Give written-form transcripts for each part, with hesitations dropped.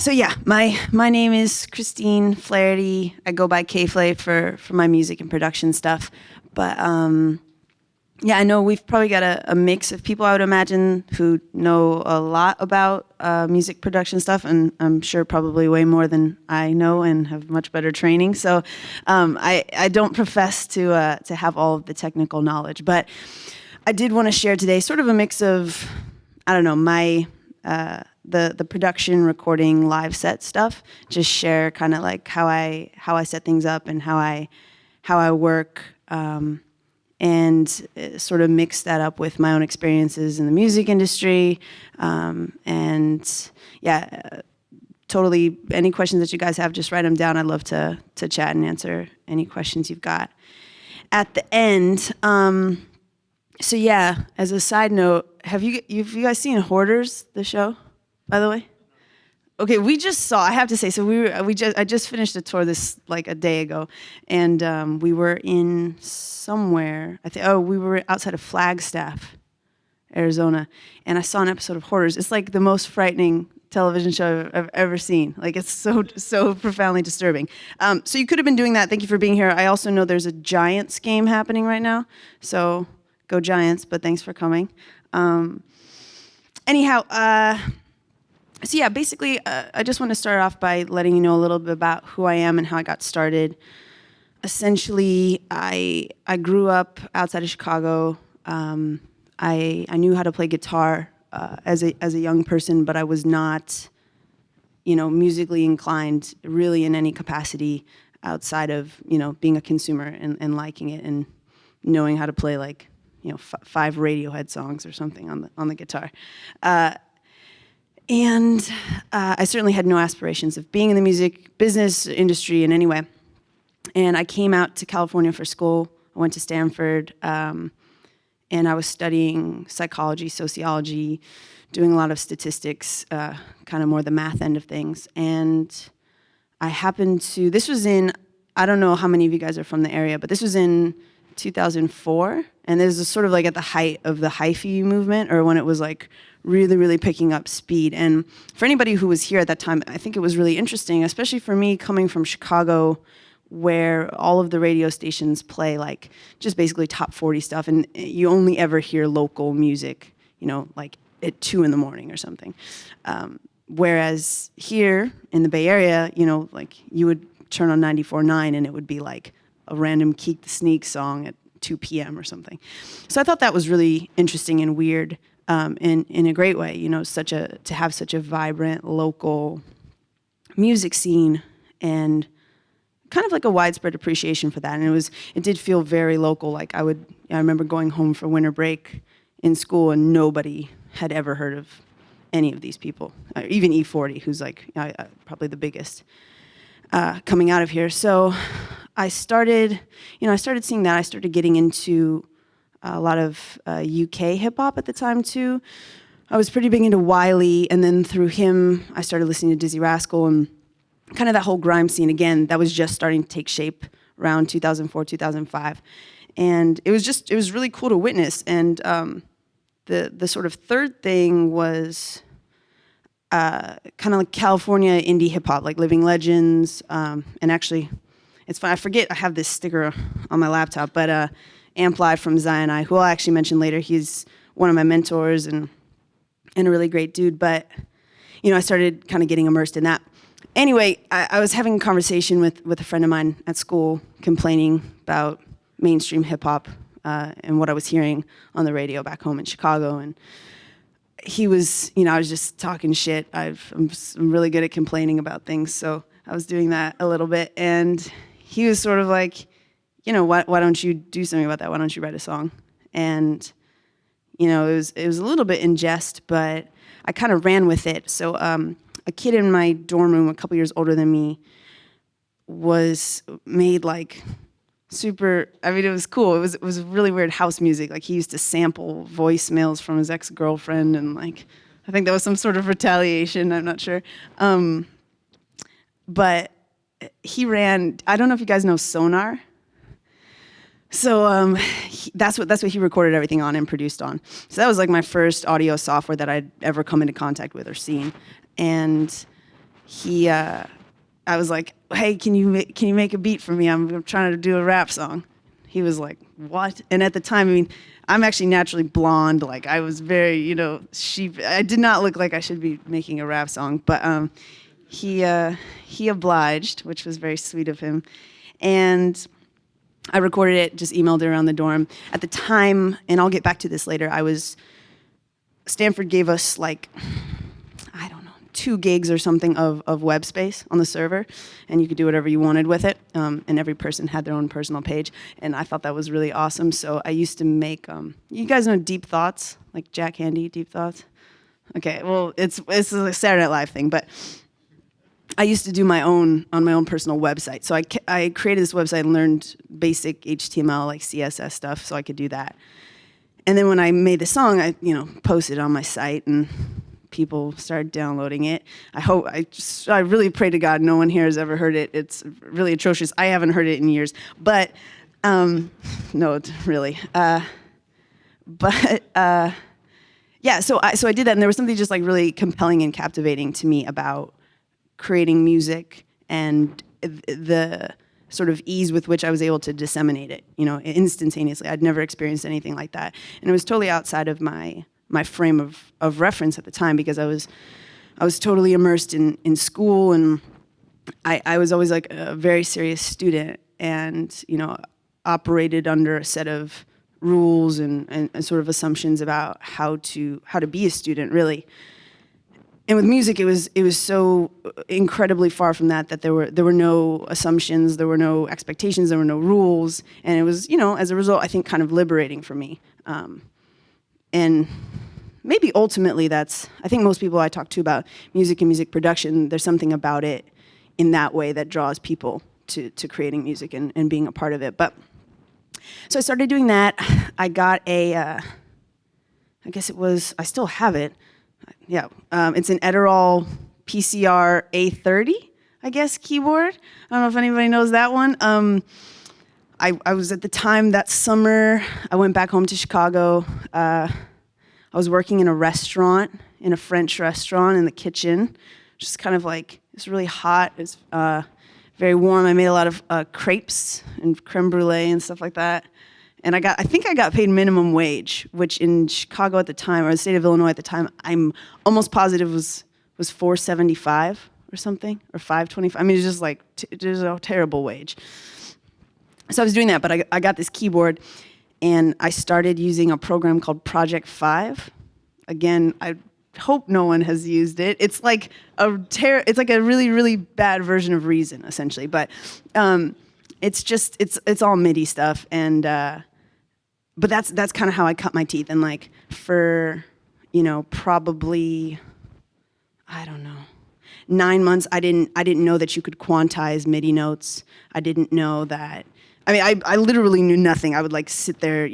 So yeah, my name is Christine Flaherty. I go by K.Flay for my music and production stuff. But yeah, I know we've probably got a mix of people, I would imagine, who know a lot about music production stuff, and I'm sure probably way more than I know and have much better training. So I don't profess to have all of the technical knowledge, but I did want to share today sort of a mix of, I don't know, my the production, recording, live set stuff. Just share kind of like how I set things up and how I work. And sort of mix that up with my own experiences in the music industry. And yeah, totally, any questions that you guys have, just write them down. I'd love to chat and answer any questions you've got at the end. So yeah, as a side note, have you guys seen Hoarders, the show, by the way? Okay, we just saw, I have to say, so I just finished a tour this like a day ago, and we were in somewhere, we were outside of Flagstaff, Arizona, and I saw an episode of Hoarders. It's like the most frightening television show I've ever seen. Like, it's so profoundly disturbing. So you could have been doing that. Thank you for being here. I also know there's a Giants game happening right now, so go Giants, but thanks for coming. Anyhow, so yeah, basically, I just want to start off by letting you know a little bit about who I am and how I got started. Essentially, I grew up outside of Chicago. I knew how to play guitar as a young person, but I was not, musically inclined really in any capacity outside of, being a consumer and liking it and knowing how to play like, 5 Radiohead songs or something on the guitar. And I certainly had no aspirations of being in the music business industry in any way. And I came out to California for school. I went to Stanford, and I was studying psychology, sociology, doing a lot of statistics, kind of more the math end of things. And I happened to, this was in, I don't know how many of you guys are from the area, but this was in 2004. And this is sort of like at the height of the hyphy movement, or when it was like really, really picking up speed. And for anybody who was here at that time, I think it was really interesting, especially for me coming from Chicago, where all of the radio stations play like just basically top 40 stuff, and you only ever hear local music, like at 2 a.m. or something. Whereas here in the Bay Area, like you would turn on 94.9 and it would be like a random Keek the Sneak song at 2 p.m. or something. So I thought that was really interesting and weird. In a great way, to have such a vibrant local music scene and kind of like a widespread appreciation for that. And it did feel very local. Like I remember going home for winter break in school and nobody had ever heard of any of these people, even E40, who's like probably the biggest coming out of here. So I started seeing that. I started getting into a lot of UK hip-hop at the time, too. I was pretty big into Wiley, and then through him, I started listening to Dizzy Rascal, and kind of that whole grime scene, again, that was just starting to take shape around 2004, 2005. And it was really cool to witness. And the sort of third thing was kind of like California indie hip-hop, like Living Legends, and actually, it's fun, I forget, I have this sticker on my laptop, but Ampli from Zion I, who I'll actually mention later. He's one of my mentors and a really great dude. But, I started kind of getting immersed in that. Anyway, I was having a conversation with a friend of mine at school complaining about mainstream hip-hop and what I was hearing on the radio back home in Chicago. And he was, I was just talking shit. I'm really good at complaining about things, so I was doing that a little bit. And he was sort of like, why don't you do something about that? Why don't you write a song? And, it was a little bit in jest, but I kind of ran with it. So a kid in my dorm room, a couple years older than me, was made like super, it was cool. It was really weird house music. Like he used to sample voicemails from his ex-girlfriend, and like, I think that was some sort of retaliation, I'm not sure. But he ran, I don't know if you guys know Sonar. So that's what he recorded everything on and produced on. So that was like my first audio software that I'd ever come into contact with or seen. And I was like, hey, can you make a beat for me? I'm trying to do a rap song. He was like, what? And at the time, I mean, I'm actually naturally blonde. Like, I was very, I did not look like I should be making a rap song. But he obliged, which was very sweet of him. And I recorded it, just emailed it around the dorm. At the time, and I'll get back to this later, Stanford gave us like, I don't know, 2 gigs or something of web space on the server, and you could do whatever you wanted with it, and every person had their own personal page, and I thought that was really awesome. So I used to make, you guys know Deep Thoughts, like Jack Handy, Deep Thoughts? Okay, well, it's a Saturday Night Live thing, but I used to do my own personal website. So I created this website and learned basic HTML, like CSS stuff, so I could do that. And then when I made the song, I posted it on my site, and people started downloading it. I really pray to God no one here has ever heard it. It's really atrocious. I haven't heard it in years, but no, really. Yeah. So I did that, and there was something just like really compelling and captivating to me about creating music and the sort of ease with which I was able to disseminate it, instantaneously. I'd never experienced anything like that, and it was totally outside of my frame of reference at the time, because I was totally immersed in school, and I was always like a very serious student, and operated under a set of rules and sort of assumptions about how to be a student, really. And with music, it was so incredibly far from that there were no assumptions, there were no expectations, there were no rules, and it was, as a result, I think kind of liberating for me. And maybe ultimately I think most people I talk to about music and music production, there's something about it in that way that draws people to creating music and being a part of it. But so I started doing that. I got I still have it. Yeah, it's an Edirol PCR A30, I guess, keyboard. I don't know if anybody knows that one. I was at the time that summer, I went back home to Chicago. I was working in a restaurant, in a French restaurant, in the kitchen, just kind of like, it's really hot, it's very warm. I made a lot of crepes and creme brulee and stuff like that. And I think I got paid minimum wage, which in Chicago at the time, or the state of Illinois at the time, I'm almost positive was $4.75 or something, or $5.25. I mean, it's just like, just a terrible wage. So I was doing that, but I got this keyboard, and I started using a program called Project 5. Again, I hope no one has used it. It's like it's like a really, really bad version of Reason, essentially. But it's all MIDI stuff, and but that's kind of how I cut my teeth. And like for probably, I don't know, 9 months, I didn't know that you could quantize MIDI notes. I didn't know that. I mean, I literally knew nothing. I would like sit there,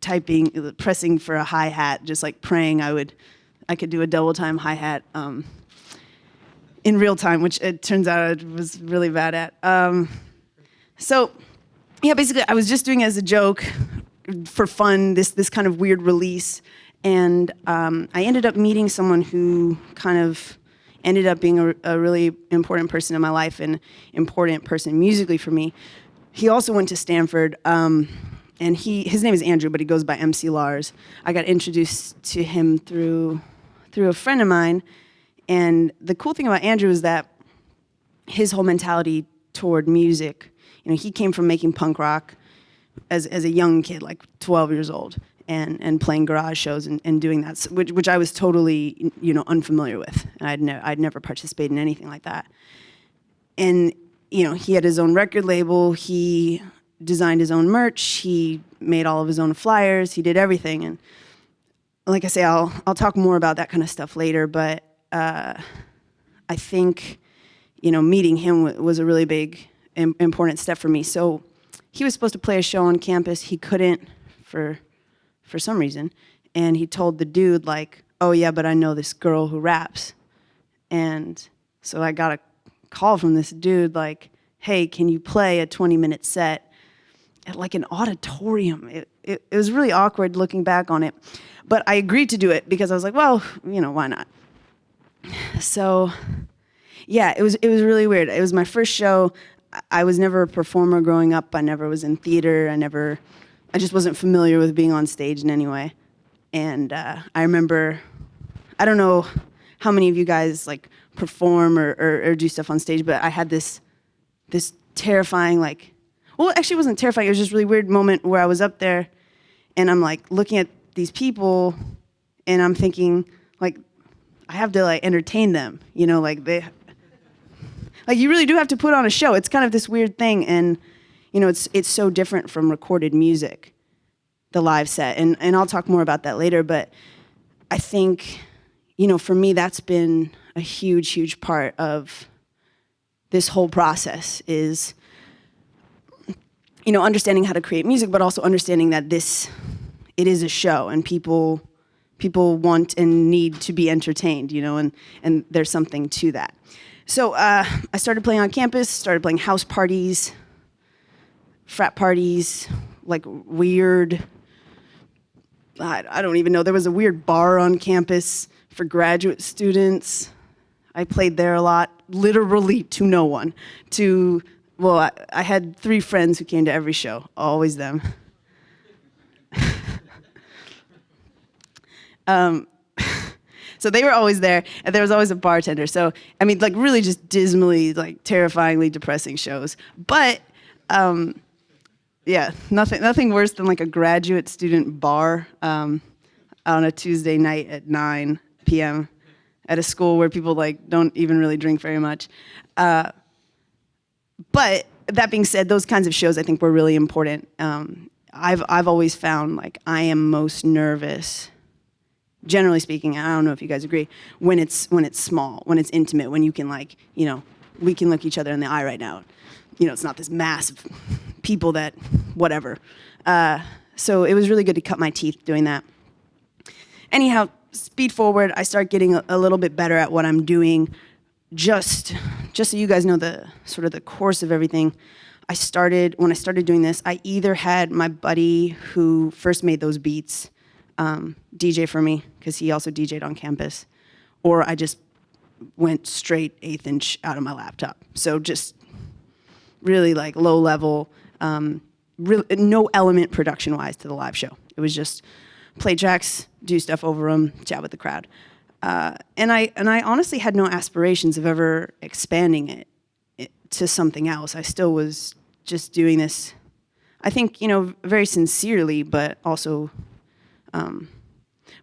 typing, pressing for a hi-hat, just like praying I could do a double time hi-hat in real time, which it turns out I was really bad at. So yeah, basically I was just doing it as a joke, for fun, this kind of weird release. And I ended up meeting someone who kind of ended up being a really important person in my life, and important person musically for me. He also went to Stanford, and his name is Andrew, but he goes by MC Lars. I got introduced to him through a friend of mine, and the cool thing about Andrew is that his whole mentality toward music, he came from making punk rock as a young kid, like 12 years old, and playing garage shows and doing that, which I was totally unfamiliar with, and I'd never participated in anything like that. And he had his own record label, he designed his own merch, he made all of his own flyers, he did everything. And like I say, I'll talk more about that kind of stuff later, but I think meeting him was a really big important step for me. So he was supposed to play a show on campus. He couldn't for some reason, and he told the dude like, oh yeah, but I know this girl who raps. And so I got a call from this dude like, hey, can you play a 20-minute set at like an auditorium? It was really awkward looking back on it, but I agreed to do it because I was like, well, why not? So Yeah, it was really weird. It was my first show. I was never a performer growing up. I never was in theater. I just wasn't familiar with being on stage in any way. And I remember, I don't know how many of you guys like perform or do stuff on stage, but I had this terrifying, like, well, actually it wasn't terrifying. It was just a really weird moment where I was up there and I'm like looking at these people and I'm thinking like, I have to like entertain them, you know, like you really do have to put on a show. It's kind of this weird thing, and you know, it's so different from recorded music, the live set, and I'll talk more about that later. But I think, you know, for me, that's been a huge part of this whole process is, you know, understanding how to create music, but also understanding that it is a show, and people want and need to be entertained, you know, and there's something to that. So I started playing on campus, started playing house parties, frat parties, like weird, I don't even know, there was a weird bar on campus for graduate students. I played there a lot, literally to no one. I had 3 friends who came to every show, always them. So they were always there, and there was always a bartender. So, I mean, like really just dismally, like terrifyingly depressing shows. But, yeah, nothing worse than like a graduate student bar on a Tuesday night at 9 p.m. at a school where people like don't even really drink very much. But that being said, those kinds of shows I think were really important. I've always found like I am most nervous, generally speaking, I don't know if you guys agree, when it's small, when it's intimate, when you can like, you know, we can look each other in the eye right now. You know, it's not this mass of people that, whatever. So it was really good to cut my teeth doing that. Anyhow, speed forward, I start getting a little bit better at what I'm doing. Just so you guys know the sort of the course of everything, when I started doing this, I either had my buddy who first made those beats, DJ for me, because he also DJ'd on campus, or I just went straight 1/8 inch out of my laptop. So just really like low level, no element production-wise to the live show. It was just play tracks, do stuff over them, chat with the crowd. And I honestly had no aspirations of ever expanding it to something else. I still was just doing this, I think, you know, very sincerely, but also,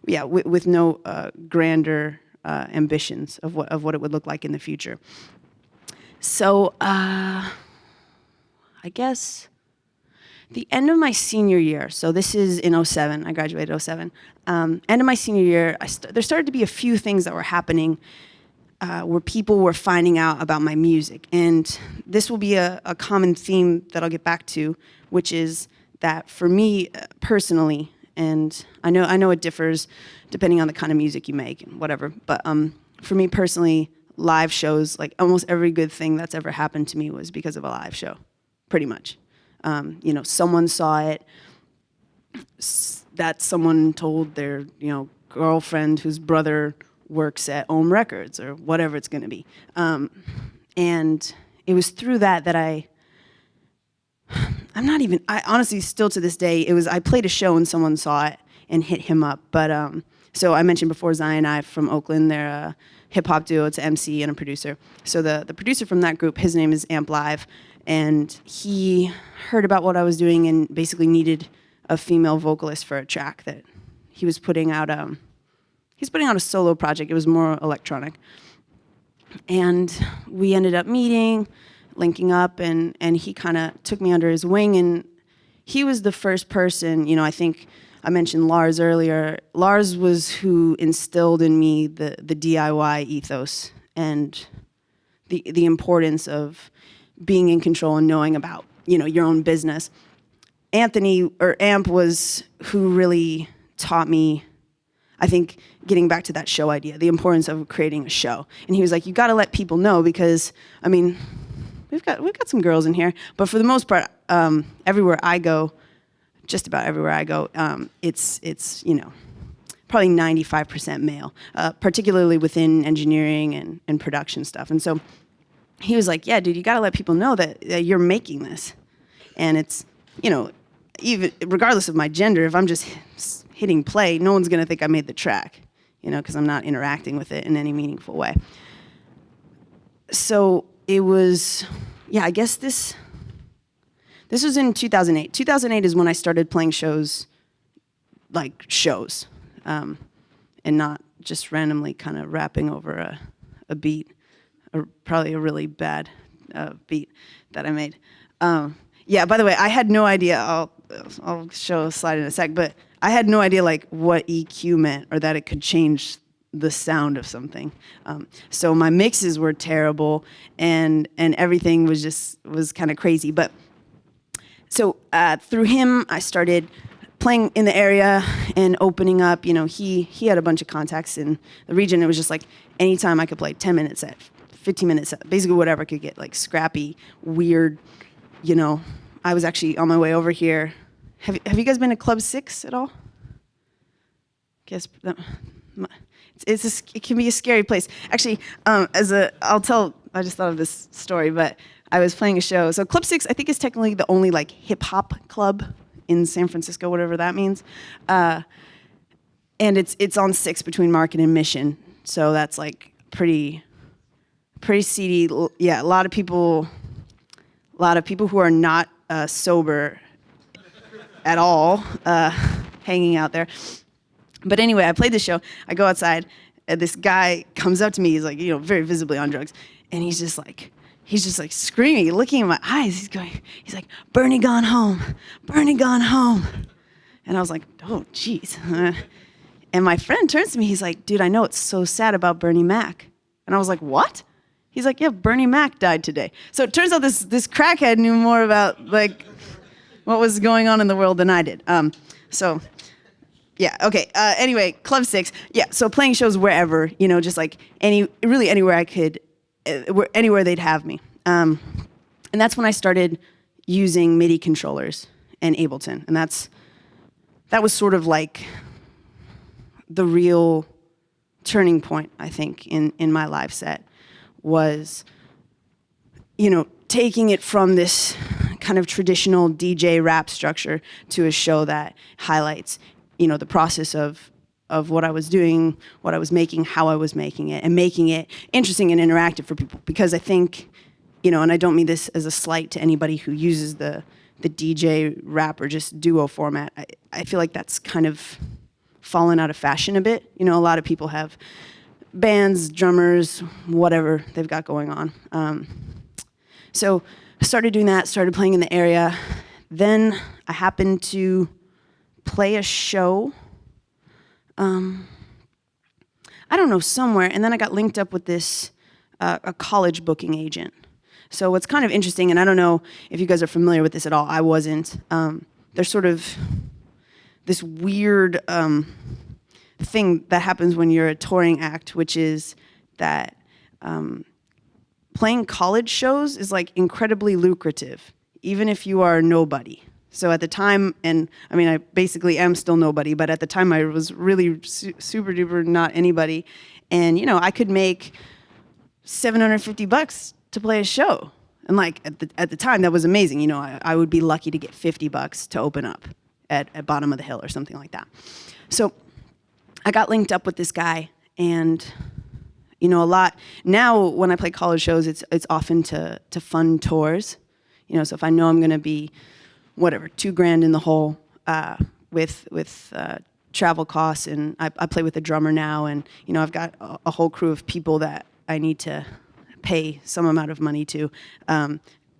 with no grander ambitions of what it would look like in the future. So I guess the end of my senior year, so this is in 2007, I graduated 2007, end of my senior year, there started to be a few things that were happening where people were finding out about my music. And this will be a common theme that I'll get back to, which is that for me personally, and I know it differs depending on the kind of music you make and whatever, but for me personally, live shows, like almost every good thing that's ever happened to me was because of a live show, pretty much. You know, someone saw it, that someone told their, you know, girlfriend whose brother works at Ohm Records or whatever it's going to be. And it was through that I honestly still to this day, I played a show and someone saw it and hit him up. But so I mentioned before Zion I from Oakland, they're a hip hop duo, it's an MC and a producer. So the producer from that group, his name is Amp Live, and he heard about what I was doing and basically needed a female vocalist for a track that he was putting out. He's putting out a solo project. It was more electronic. And we ended up meeting, linking up, and he kind of took me under his wing. And he was the first person, you know, I think I mentioned Lars earlier. Lars was who instilled in me the DIY ethos and the importance of being in control and knowing about, you know, your own business. Anthony, or Amp, was who really taught me, I think, getting back to that show idea, the importance of creating a show. And he was like, you got to let people know because, I mean, we've got some girls in here, but for the most part, everywhere I go, just about everywhere I go, it's you know, probably 95% male, particularly within engineering and production stuff. And so he was like, yeah, dude, you got to let people know that you're making this. And it's, even regardless of my gender, if I'm just hitting play, no one's going to think I made the track, because I'm not interacting with it in any meaningful way. So it was, I guess this was in 2008. 2008 is when I started playing shows, and not just randomly kind of rapping over a beat, or probably a really bad beat that I made. By the way, I had no idea, I'll show a slide in a sec, but I had no idea what EQ meant or that it could change the sound of something. So my mixes were terrible and everything was kind of crazy. But so through him, I started playing in the area and opening up. He had a bunch of contacts in the region. It was just anytime I could play 10-minute set, 15-minute set, basically whatever could get scrappy, weird, I was actually on my way over here. Have you guys been to Club 6 at all? Guess it can be a scary place. Actually, I just thought of this story, but I was playing a show. So Club 6, I think, is technically the only hip hop club in San Francisco, whatever that means. And it's on 6 between Market and Mission. So that's pretty seedy. Yeah, a lot of people who are not sober at all hanging out there. But anyway, I played the show. I go outside, and this guy comes up to me. He's very visibly on drugs, and he's just screaming, looking in my eyes. He's like, "Bernie gone home, Bernie gone home," and I was like, "Oh, geez." And my friend turns to me. He's like, "Dude, I know it's so sad about Bernie Mac," and I was like, "What?" He's like, "Yeah, Bernie Mac died today." So it turns out this crackhead knew more about what was going on in the world than I did. Anyway, Club 6. Yeah, so playing shows wherever, just anywhere I could, anywhere they'd have me. And that's when I started using MIDI controllers and Ableton. And that was sort of the real turning point, I think, in my live set was, taking it from this kind of traditional DJ rap structure to a show that highlights the process of what I was doing, what I was making, how I was making it, and making it interesting and interactive for people. Because I think, and I don't mean this as a slight to anybody who uses the DJ rap or just duo format. I feel like that's kind of fallen out of fashion a bit. A lot of people have bands, drummers, whatever they've got going on. So I started doing that, started playing in the area. Then I happened to play a show, I don't know, somewhere, and then I got linked up with this, a college booking agent. So what's kind of interesting, and I don't know if you guys are familiar with this at all, I wasn't, there's sort of this weird thing that happens when you're a touring act, which is that playing college shows is incredibly lucrative, even if you are nobody. So at the time, and I mean, I basically am still nobody, but at the time I was really super duper not anybody. And, I could make $750 to play a show. And at the time, that was amazing. I would be lucky to get $50 to open up at Bottom of the Hill or something like that. So I got linked up with this guy, and, a lot, now when I play college shows, it's often to fund tours. So if I know I'm going to be whatever, $2,000 in the hole with travel costs, and I play with a drummer now, and I've got a whole crew of people that I need to pay some amount of money to.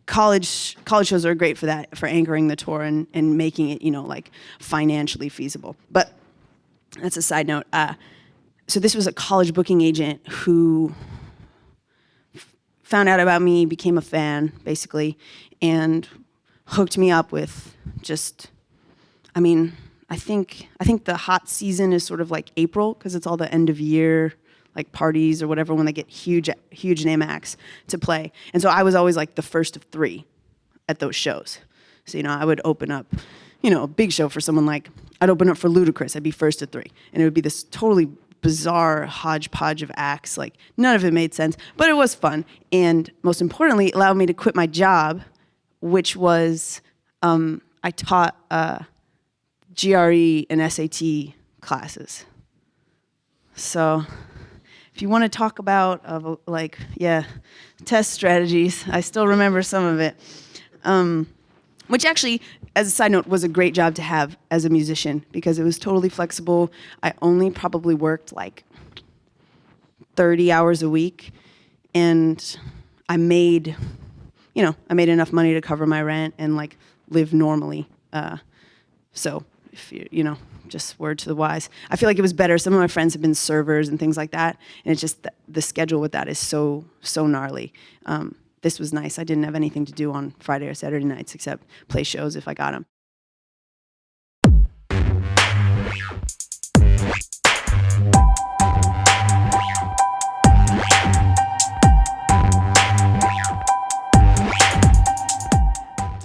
College shows are great for that, for anchoring the tour and making it financially feasible. But that's a side note. So this was a college booking agent who found out about me, became a fan basically, and hooked me up with just, I think the hot season is sort of April, because it's all the end of year parties or whatever, when they get huge name acts to play. And so I was always the first of 3 at those shows. So I would open up a big show for someone like, I'd open up for Ludacris, I'd be first at 3. And it would be this totally bizarre hodgepodge of acts, like none of it made sense, but it was fun. And most importantly, it allowed me to quit my job, which was, I taught GRE and SAT classes. So if you want to talk about test strategies, I still remember some of it. Which actually, as a side note, was a great job to have as a musician because it was totally flexible. I only probably worked like 30 hours a week, and I made enough money to cover my rent and like live normally. So if just word to the wise. I feel like it was better. Some of my friends have been servers and things like that, and it's just the schedule with that is so gnarly. This was nice. I didn't have anything to do on Friday or Saturday nights except play shows if I got them.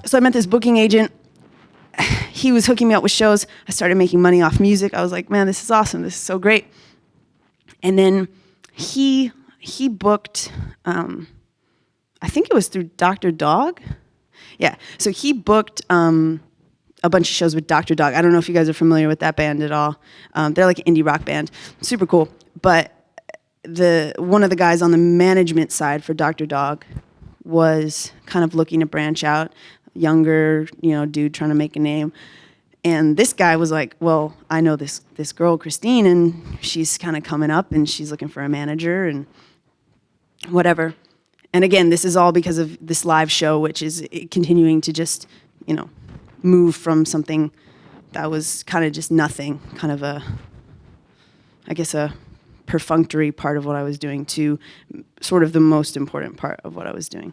So I met this booking agent. He was hooking me up with shows. I started making money off music. I was like, man, this is awesome. This is so great. And then he booked, I think it was through Dr. Dog. Yeah, so he booked a bunch of shows with Dr. Dog. I don't know if you guys are familiar with that band at all. They're like an indie rock band, super cool. But one of the guys on the management side for Dr. Dog was kind of looking to branch out, younger, dude trying to make a name. And this guy was like, well, I know this girl, Christine, and she's kind of coming up, and she's looking for a manager and whatever. And again, this is all because of this live show, which is continuing to just, move from something that was kind of just nothing, kind of a perfunctory part of what I was doing to sort of the most important part of what I was doing.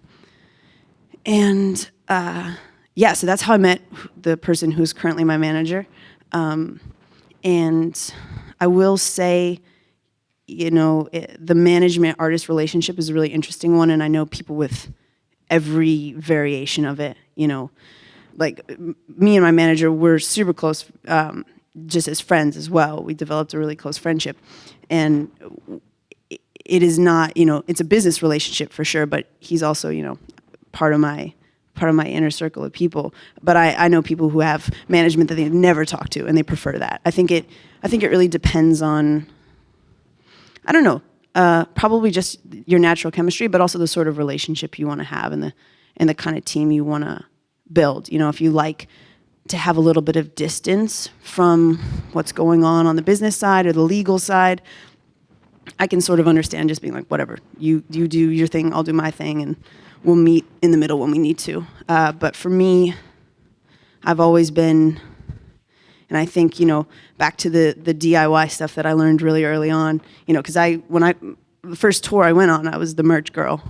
And so that's how I met the person who's currently my manager. And I will say, the management-artist relationship is a really interesting one, and I know people with every variation of it, Like, me and my manager were super close, just as friends as well. We developed a really close friendship. And it is not, it's a business relationship for sure, but he's also, part of my inner circle of people. But I know people who have management that they've never talked to, and they prefer that. I think it really depends on, I don't know, probably just your natural chemistry, but also the sort of relationship you want to have and the kind of team you want to build. If you like to have a little bit of distance from what's going on the business side or the legal side, I can sort of understand just being like, whatever, you do your thing, I'll do my thing, and we'll meet in the middle when we need to. But for me, I've always been, and I think, back to the DIY stuff that I learned really early on, because the first tour I went on, I was the merch girl,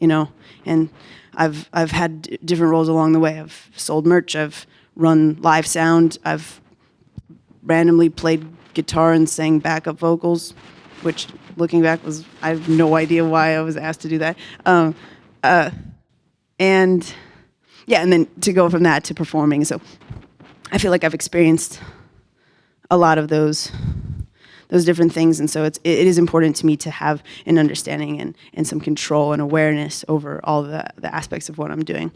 and I've had different roles along the way. I've sold merch, I've run live sound, I've randomly played guitar and sang backup vocals, which looking back I have no idea why I was asked to do that. And then to go from that to performing. So I feel like I've experienced a lot of those different things, and so it is important to me to have an understanding and some control and awareness over all the aspects of what I'm doing.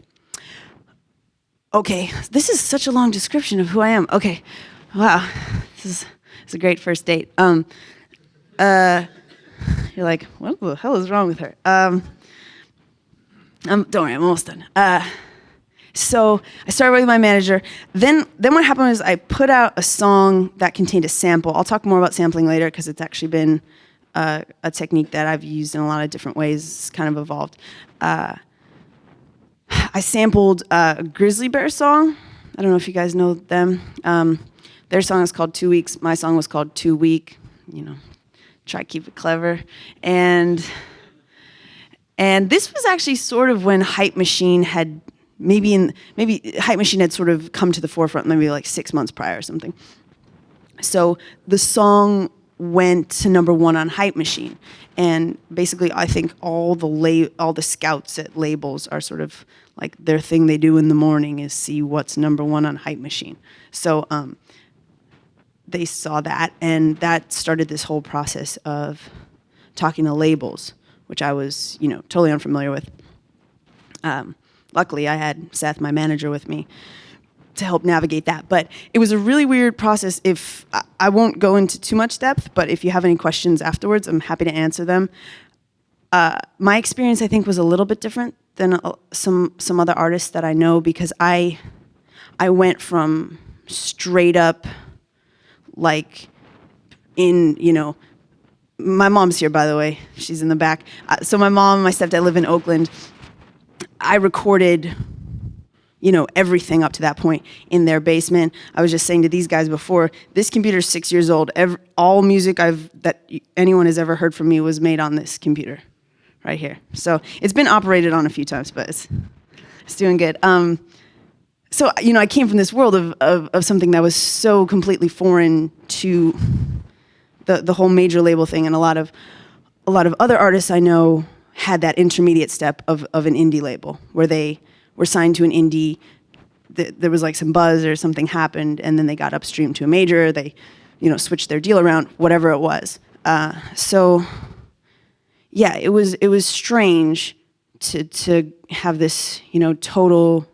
Okay, this is such a long description of who I am. Okay, wow, this is a great first date. You're like, what the hell is wrong with her? Don't worry, I'm almost done. So I started with my manager. Then what happened was I put out a song that contained a sample. I'll talk more about sampling later because it's actually been a technique that I've used in a lot of different ways. It's kind of evolved. I sampled a Grizzly Bear song. I don't know if you guys know them. Their song is called 2 Weeks. My song was called 2 Week. Try to keep it clever. And this was actually sort of when Hype Machine had maybe Hype Machine had sort of come to the forefront maybe like 6 months prior or something. So the song went to #1 on Hype Machine. And basically, I think all the scouts at labels are sort of like their thing they do in the morning is see what's #1 on Hype Machine. So they saw that, and that started this whole process of talking to labels, which I was, totally unfamiliar with. Luckily, I had Seth, my manager, with me to help navigate that. But it was a really weird process. If I won't go into too much depth, but if you have any questions afterwards, I'm happy to answer them. My experience, I think, was a little bit different than some other artists that I know, because I went from straight up, like, my mom's here, by the way. She's in the back. So my mom and my stepdad live in Oakland. I recorded, everything up to that point in their basement. I was just saying to these guys before, this computer's 6 years old. All music that anyone has ever heard from me was made on this computer right here. So it's been operated on a few times, but it's doing good. So, I came from this world of something that was so completely foreign to the whole major label thing, and a lot of other artists I know had that intermediate step of an indie label where they were signed to an indie. There was like some buzz or something happened, and then they got upstream to a major. They, switched their deal around, whatever it was. So, yeah, it was strange to have this, total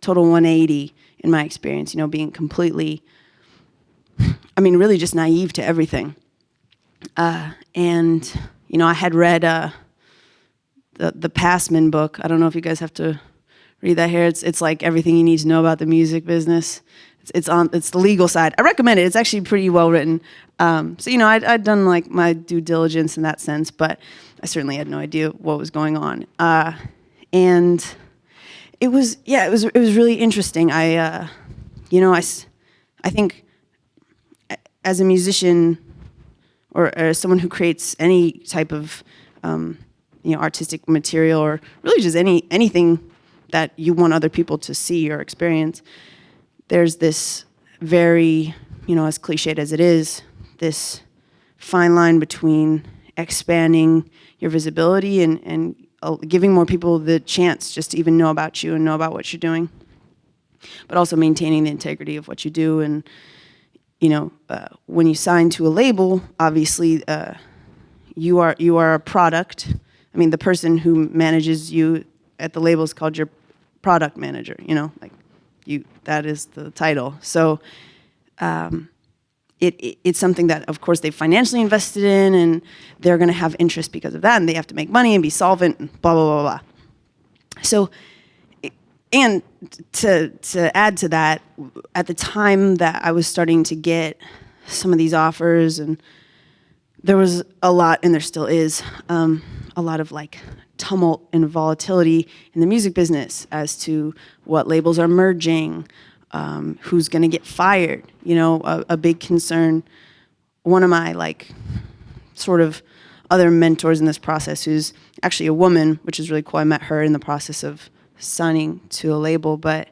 180 in my experience. Being completely, really just naive to everything. And I had read the Passman book. I don't know if you guys have to read that here. It's like everything you need to know about the music business. It's the legal side. I recommend it. It's actually pretty well written. So I'd done like my due diligence in that sense, but I certainly had no idea what was going on. And it was really interesting. I think as a musician or as someone who creates any type of artistic material, or really just anything that you want other people to see or experience, there's this very, as cliched as it is, this fine line between expanding your visibility and giving more people the chance just to even know about you and know about what you're doing, but also maintaining the integrity of what you do. And when you sign to a label, obviously you are a product. The person who manages you at the label is called your product manager. That is the title. So it's something that, of course, they've financially invested in, and they're going to have interest because of that, and they have to make money and be solvent, and blah, blah, blah, blah. So, and to add to that, at the time that I was starting to get some of these offers, and there was a lot, and there still is, a lot of like tumult and volatility in the music business as to what labels are merging, who's going to get fired. A big concern. One of my like sort of other mentors in this process, who's actually a woman, which is really cool. I met her in the process of signing to a label, but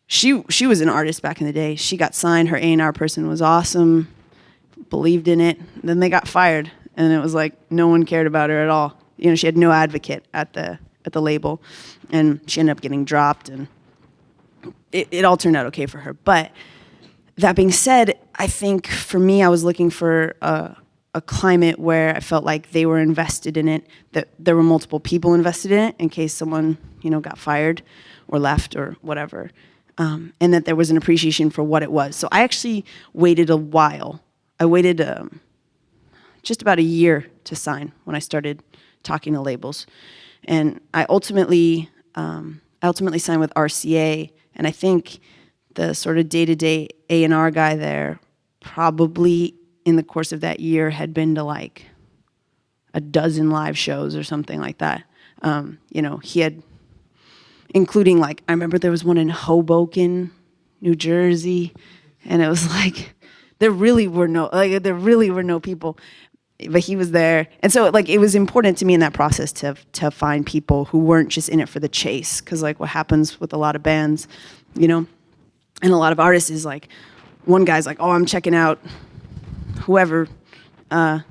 she was an artist back in the day. She got signed. Her A&R person was awesome, believed in it. Then they got fired, and it was like no one cared about her at all. She had no advocate at the label, and she ended up getting dropped, and it all turned out okay for her. But that being said, I think for me, I was looking for a climate where I felt like they were invested in it, that there were multiple people invested in it in case someone, got fired or left or whatever, and that there was an appreciation for what it was. So I actually waited a while. I waited just about a year to sign when I started talking to labels. And I ultimately signed with RCA, and I think the sort of day-to-day A&R guy there probably in the course of that year had been to like a dozen live shows or something like that. He had, including like, I remember there was one in Hoboken, New Jersey, and it was like, there really were no people, but he was there. And so like, it was important to me in that process to find people who weren't just in it for the chase. Cause like what happens with a lot of bands, and a lot of artists is like, one guy's like, oh, I'm checking out whoever, And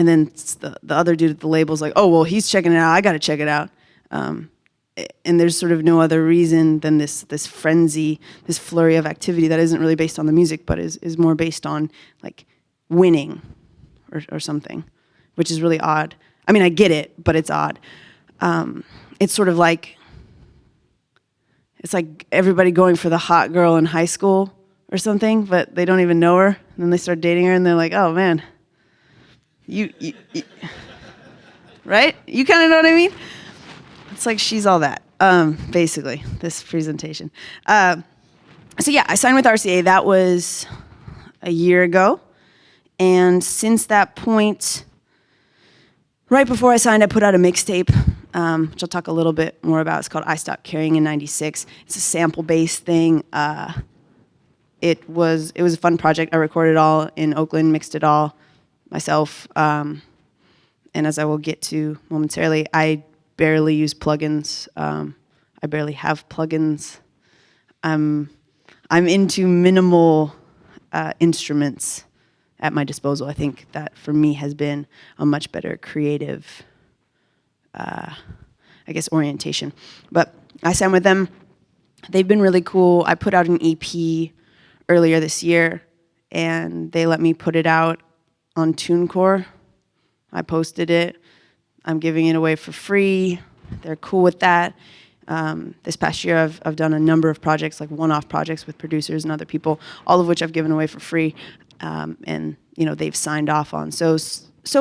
then the other dude at the label's like, oh, well, he's checking it out. I got to check it out. And there's sort of no other reason than this frenzy, this flurry of activity that isn't really based on the music, but is more based on like winning or something, which is really odd. I mean, I get it, but it's odd. It's sort of like, it's like everybody going for the hot girl in high school or something, but they don't even know her. And then they start dating her and they're like, oh man, you right? You kind of know what I mean? It's like she's all that, basically, this presentation. So yeah, I signed with RCA. That was a year ago. And since that point, right before I signed, I put out a mixtape, which I'll talk a little bit more about. It's called I Stopped Caring in '96. It's a sample-based thing. It was a fun project. I recorded it all in Oakland, mixed it all myself. And as I will get to momentarily, I barely use plugins. I barely have plugins. I'm into minimal instruments at my disposal. I think that for me has been a much better creative, orientation. But I signed with them. They've been really cool. I put out an EP earlier this year, and they let me put it out on TuneCore. I posted it. I'm giving it away for free. They're cool with that. This past year, I've done a number of projects, like one-off projects with producers and other people, all of which I've given away for free, and they've signed off on. So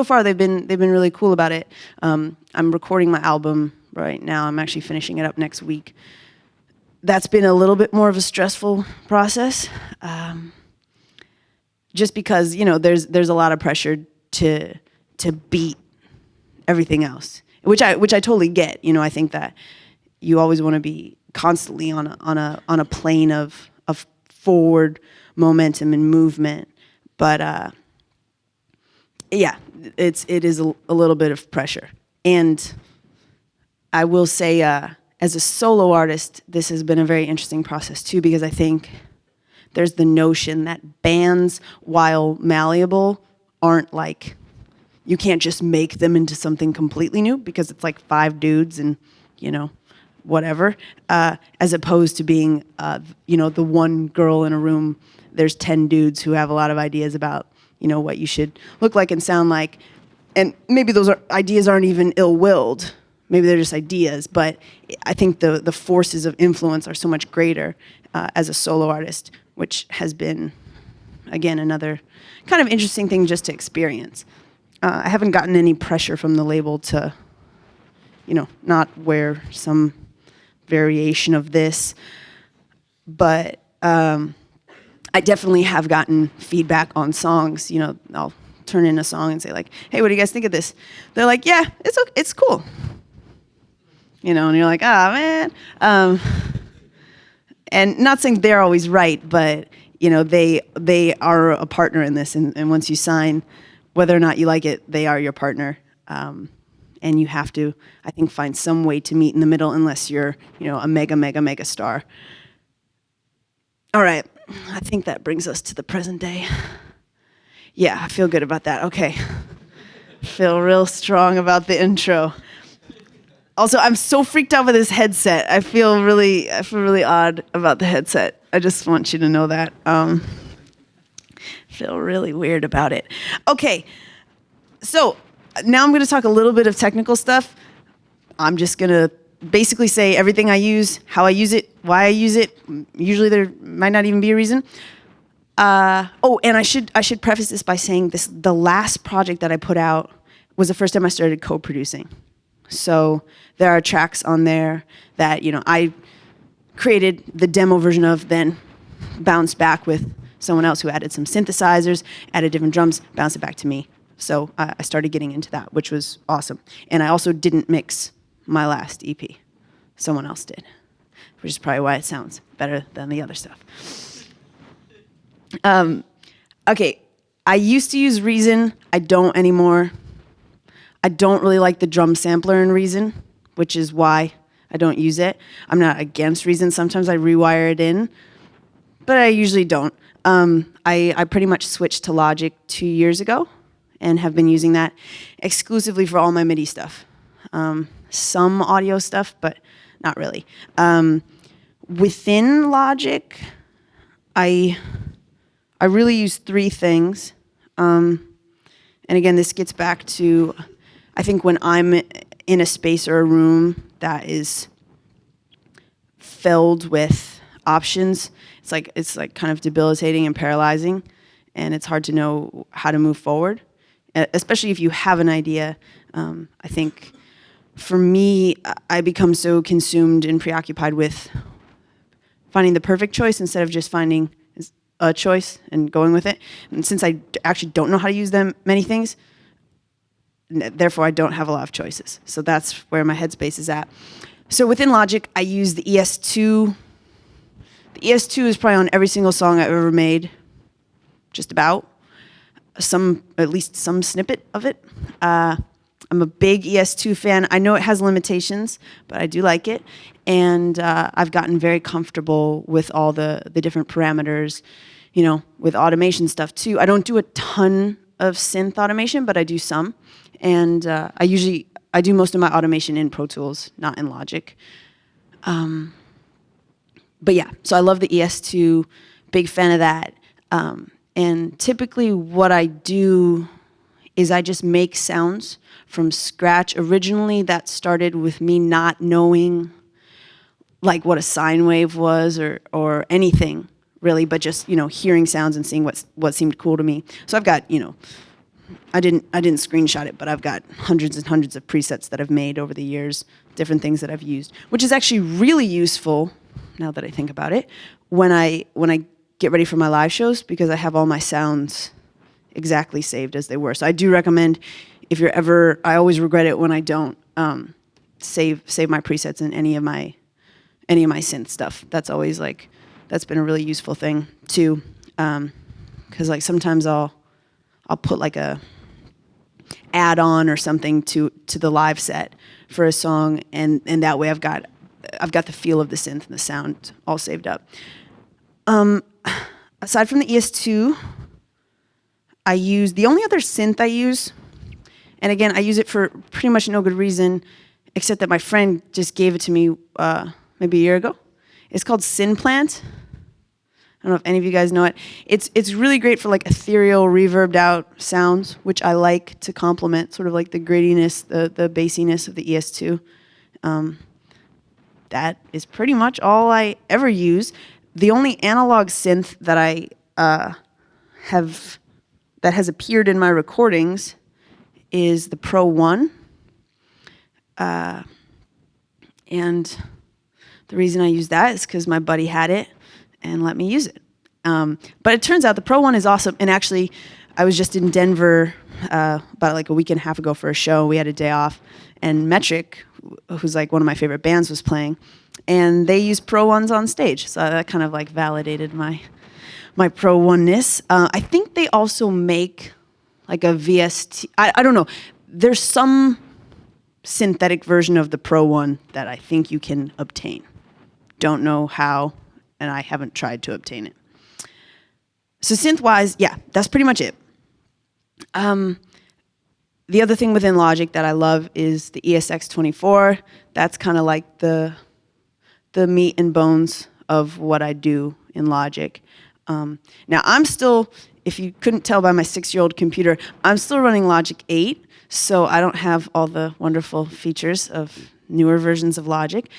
far, they've been really cool about it. I'm recording my album right now. I'm actually finishing it up next week. That's been a little bit more of a stressful process, just because there's a lot of pressure to beat everything else, which I totally get. I think that you always want to be constantly on a plane of forward momentum and movement, but it is a little bit of pressure. And I will say, as a solo artist, this has been a very interesting process too, because I think there's the notion that bands, while malleable, aren't like, you can't just make them into something completely new because it's like 5 dudes and, whatever, as opposed to being, the one girl in a room. There's 10 dudes who have a lot of ideas about, what you should look like and sound like. And maybe those ideas aren't even ill-willed. Maybe they're just ideas, but I think the forces of influence are so much greater as a solo artist, which has been, again, another kind of interesting thing just to experience. I haven't gotten any pressure from the label to, not wear some variation of this, but I definitely have gotten feedback on songs. I'll turn in a song and say like, hey, what do you guys think of this? They're like, yeah, it's cool. And you're like, ah, man. And not saying they're always right, but, they are a partner in this. And once you sign, whether or not you like it, they are your partner. And you have to, I think, find some way to meet in the middle unless you're, a mega star. All right. I think that brings us to the present day. Yeah, I feel good about that. Okay. Feel real strong about the intro. Also, I'm so freaked out with this headset. I feel really odd about the headset. I just want you to know that. Feel really weird about it. Okay, so now I'm going to talk a little bit of technical stuff. I'm just going to basically say everything I use, how I use it, why I use it. Usually there might not even be a reason. And I should preface this by saying the last project that I put out was the first time I started co-producing. So there are tracks on there that, I created the demo version of, then bounced back with someone else who added some synthesizers, added different drums, bounced it back to me. So I started getting into that, which was awesome. And I also didn't mix my last EP. Someone else did, which is probably why it sounds better than the other stuff. Okay, I used to use Reason. I don't anymore. I don't really like the drum sampler in Reason, which is why I don't use it. I'm not against Reason. Sometimes I rewire it in, but I usually don't. I pretty much switched to Logic 2 years ago, and have been using that exclusively for all my MIDI stuff. Some audio stuff, but not really. Within Logic, I really use three things. And again, this gets back to, I think when I'm in a space or a room that is filled with options, it's like kind of debilitating and paralyzing, and it's hard to know how to move forward, especially if you have an idea. I think for me, I become so consumed and preoccupied with finding the perfect choice instead of just finding a choice and going with it. And since I actually don't know how to use many things, therefore I don't have a lot of choices. So that's where my headspace is at. So within Logic, I use the ES2. The ES2 is probably on every single song I've ever made, just about. At least some snippet of it. I'm a big ES2 fan. I know it has limitations, but I do like it. And I've gotten very comfortable with all the different parameters, with automation stuff too. I don't do a ton of synth automation, but I do some. And I do most of my automation in Pro Tools, not in Logic. But yeah, so I love the ES2, big fan of that. And typically what I do is I just make sounds from scratch. Originally, that started with me not knowing like what a sine wave was or anything really, but just hearing sounds and seeing what seemed cool to me. So I've got I didn't screenshot it, but I've got hundreds and hundreds of presets that I've made over the years, different things that I've used, which is actually really useful now that I think about it when I get ready for my live shows, because I have all my sounds exactly saved as they were. So I do recommend, if you're ever, I always regret it when I don't save my presets in any of my synth stuff. That's always that's been a really useful thing too, because sometimes I'll put a add-on or something to the live set for a song, and that way I've got the feel of the synth and the sound all saved up. Aside from the ES2, I use the only other synth I use, and again, I use it for pretty much no good reason, except that my friend just gave it to me maybe a year ago. It's called Synplant. I don't know if any of you guys know it. It's really great for ethereal, reverbed out sounds, which I like to complement sort of the grittiness, the bassiness of the ES2. That is pretty much all I ever use. The only analog synth that I have that has appeared in my recordings is the Pro 1. And the reason I use that is because my buddy had it and let me use it. But it turns out the Pro 1 is awesome. And actually, I was just in Denver about a week and a half ago for a show. We had a day off. And Metric, who's one of my favorite bands, was playing. And they used Pro 1s on stage. So that kind of validated my Pro 1-ness. I think they also make a VST. I don't know. There's some synthetic version of the Pro 1 that I think you can obtain. Don't know how, and I haven't tried to obtain it. So synth-wise, yeah, that's pretty much it. The other thing within Logic that I love is the ESX24. That's kind of the meat and bones of what I do in Logic. Now I'm still, if you couldn't tell by my 6-year-old computer, I'm still running Logic 8, so I don't have all the wonderful features of newer versions of Logic.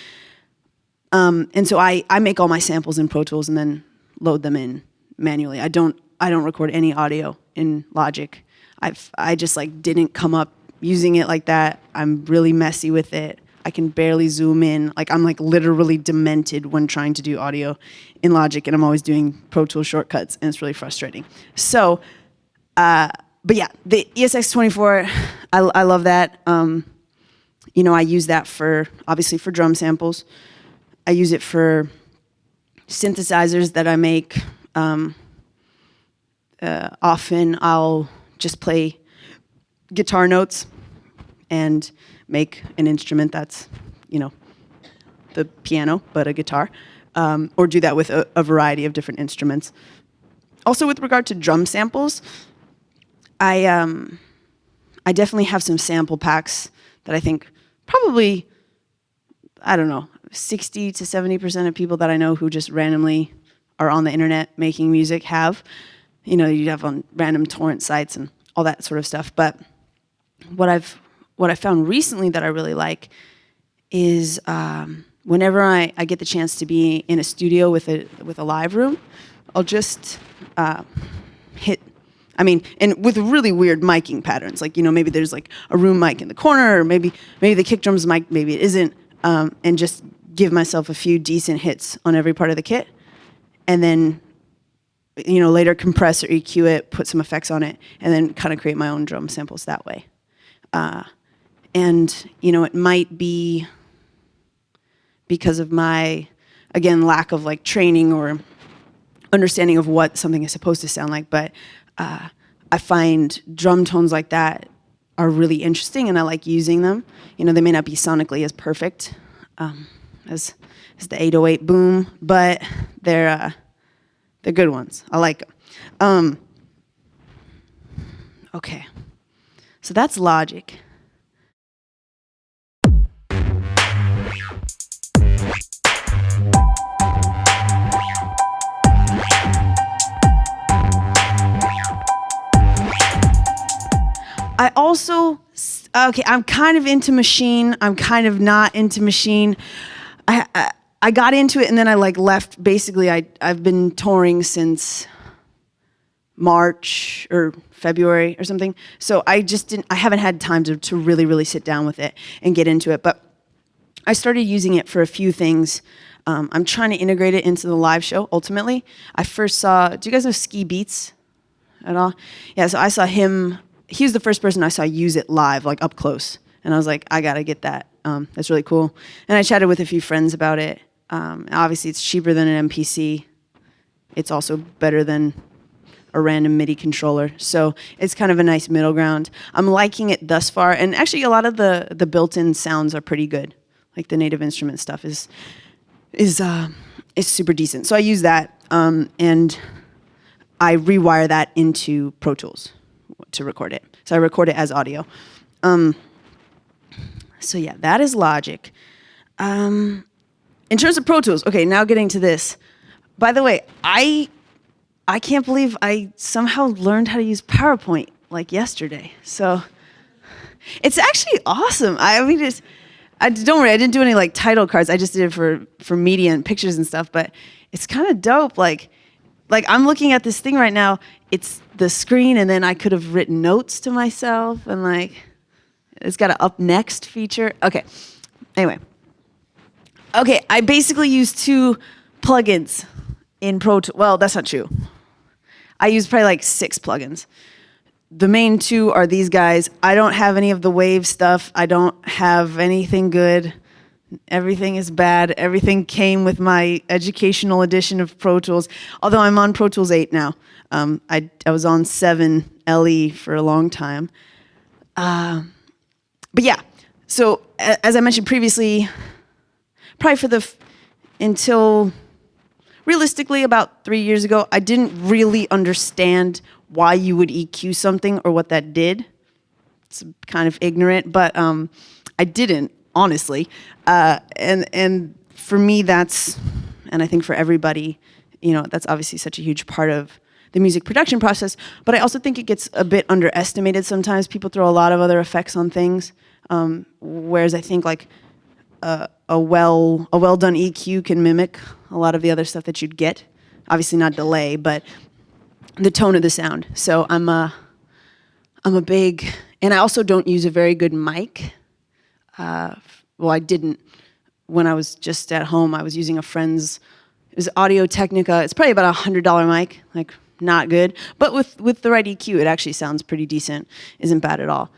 And so I make all my samples in Pro Tools and then load them in manually. I don't record any audio in Logic. I just didn't come up using it like that. I'm really messy with it. I can barely zoom in. I'm literally demented when trying to do audio in Logic, and I'm always doing Pro Tools shortcuts, and it's really frustrating. So, but yeah, the ESX24, I love that. I use that obviously for drum samples. I use it for synthesizers that I make. Often I'll just play guitar notes and make an instrument that's, the piano, but a guitar, or do that with a variety of different instruments. Also, with regard to drum samples, I I definitely have some sample packs that I think probably, I don't know, 60 to 70% of people that I know who just randomly are on the internet making music have. You have on random torrent sites and all that sort of stuff. But what I found recently that I really like is whenever I get the chance to be in a studio with a live room, I'll just and with really weird miking patterns, like, maybe there's like a room mic in the corner, or maybe the kick drums mic, maybe it isn't, and just give myself a few decent hits on every part of the kit, and then, later compress or EQ it, put some effects on it, and then kind of create my own drum samples that way. And, it might be because of my, again, lack of like training or understanding of what something is supposed to sound like, but I find drum tones like that are really interesting, and I like using them. They may not be sonically as perfect as the 808 boom, but they're good ones. I like them. Okay, so that's Logic. I also, I'm kind of into Machine. I'm kind of not into Machine. I got into it and then I left. Basically, I've been touring since March or February or something. So I haven't had time to really, really sit down with it and get into it. But I started using it for a few things. I'm trying to integrate it into the live show, ultimately. I first saw, do you guys know Ski Beats at all? Yeah, so I saw him. He was the first person I saw use it live, like up close. And I was like, I gotta get that. That's really cool. And I chatted with a few friends about it. Obviously, it's cheaper than an MPC. It's also better than a random MIDI controller. So it's kind of a nice middle ground. I'm liking it thus far. And actually, a lot of the built-in sounds are pretty good. Like the native instrument stuff is super decent. So I use that, and I rewire that into Pro Tools to record it. So I record it as audio. So yeah, that is Logic. In terms of Pro Tools, okay, now getting to this. By the way, I can't believe I somehow learned how to use PowerPoint like yesterday. So it's actually awesome. Don't worry, I didn't do any like title cards. I just did it for media and pictures and stuff, but it's kind of dope. Like I'm looking at this thing right now. It's the screen, and then I could have written notes to myself, and it's got an up next feature. Okay, anyway. Okay, I basically use 2 plugins in Pro Tools. Well, that's not true. I use probably 6 plugins. The main 2 are these guys. I don't have any of the Wave stuff. I don't have anything good. Everything is bad. Everything came with my educational edition of Pro Tools, although I'm on Pro Tools 8 now. I was on 7 LE for a long time. But yeah, so as I mentioned previously, probably until realistically about 3 years ago, I didn't really understand why you would EQ something or what that did. It's kind of ignorant, but I didn't, honestly. And for me, and I think for everybody, that's obviously such a huge part of the music production process. But I also think it gets a bit underestimated sometimes. People throw a lot of other effects on things, whereas I think a well done EQ can mimic a lot of the other stuff that you'd get. Obviously not delay, but the tone of the sound. So I'm a big, and I also don't use a very good mic. Well, I didn't when I was just at home. I was using a friend's. It was Audio Technica. It's probably about $100 mic, not good. But with the right EQ, it actually sounds pretty decent. Isn't bad at all.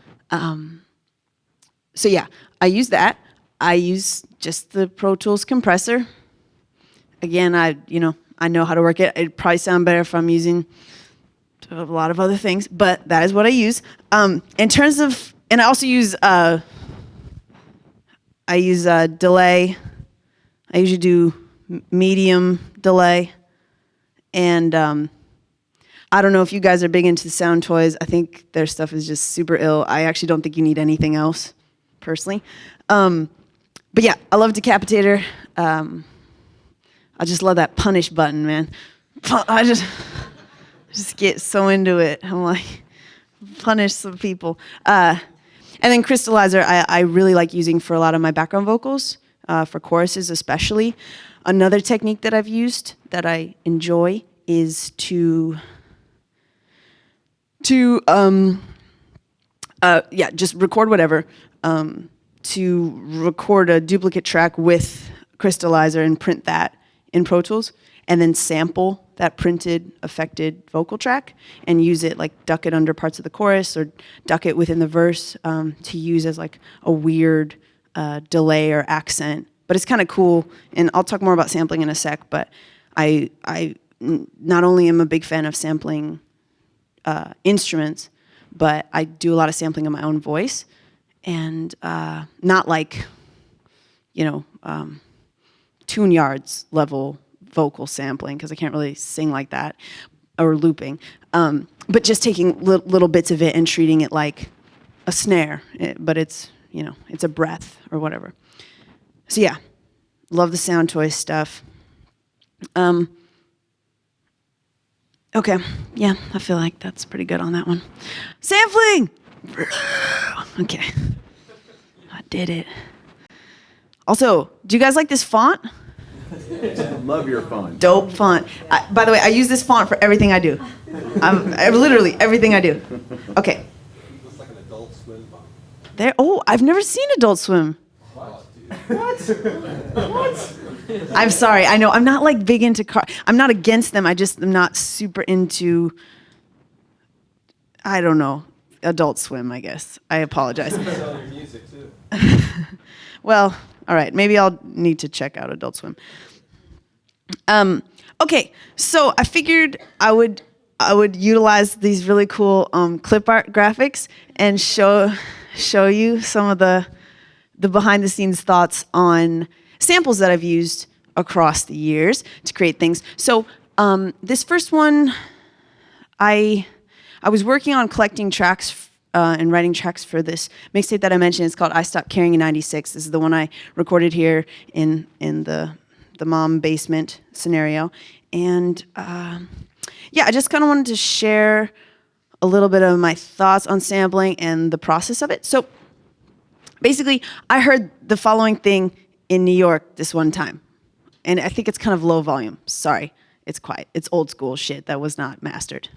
So yeah, I use that. I use just the Pro Tools compressor. Again, I know how to work it. It'd probably sound better if I'm using a lot of other things, but that is what I use. In terms of, and I also use delay. I usually do medium delay, and I don't know if you guys are big into sound toys. I think their stuff is just super ill. I actually don't think you need anything else, personally. But yeah, I love Decapitator. I just love that punish button, man. I just get so into it. I'm like, punish some people. And then Crystallizer, I really like using for a lot of my background vocals, for choruses especially. Another technique that I've used that I enjoy is to just record whatever, to record a duplicate track with Crystallizer and print that in Pro Tools, and then sample that printed, affected vocal track and use it, like duck it under parts of the chorus or duck it within the verse, to use as like a weird delay or accent. But it's kind of cool, and I'll talk more about sampling in a sec, but I not only am a big fan of sampling instruments, but I do a lot of sampling of my own voice, and not like, tune yards level vocal sampling, because I can't really sing like that, or looping, but just taking little bits of it and treating it like a snare, but it's a breath or whatever. So yeah, love the sound toy stuff. Okay, yeah, I feel like that's pretty good on that one. Sampling! Okay, I did it. Also, do you guys like this font? I love your font. Dope font. By the way, I use this font for everything I do. Literally everything I do. Okay. It looks like an Adult Swim font. I've never seen Adult Swim. What? What? I'm sorry. I know I'm not like big into I'm not against them. I just am not super into, I don't know, Adult Swim, I guess. I apologize. Sell your music too. Well, all right. Maybe I'll need to check out Adult Swim. Okay, so I figured I would utilize these really cool clip art graphics and show you some of the behind the scenes thoughts on samples that I've used across the years to create things. So this first one, I was working on collecting tracks and writing tracks for this mixtape that I mentioned. It's called I Stopped Caring in '96. This is the one I recorded here in the mom basement scenario. And yeah, I just kind of wanted to share a little bit of my thoughts on sampling and the process of it. So basically, I heard the following thing in New York this one time. And I think it's kind of low volume. Sorry, it's quiet. It's old school shit that was not mastered.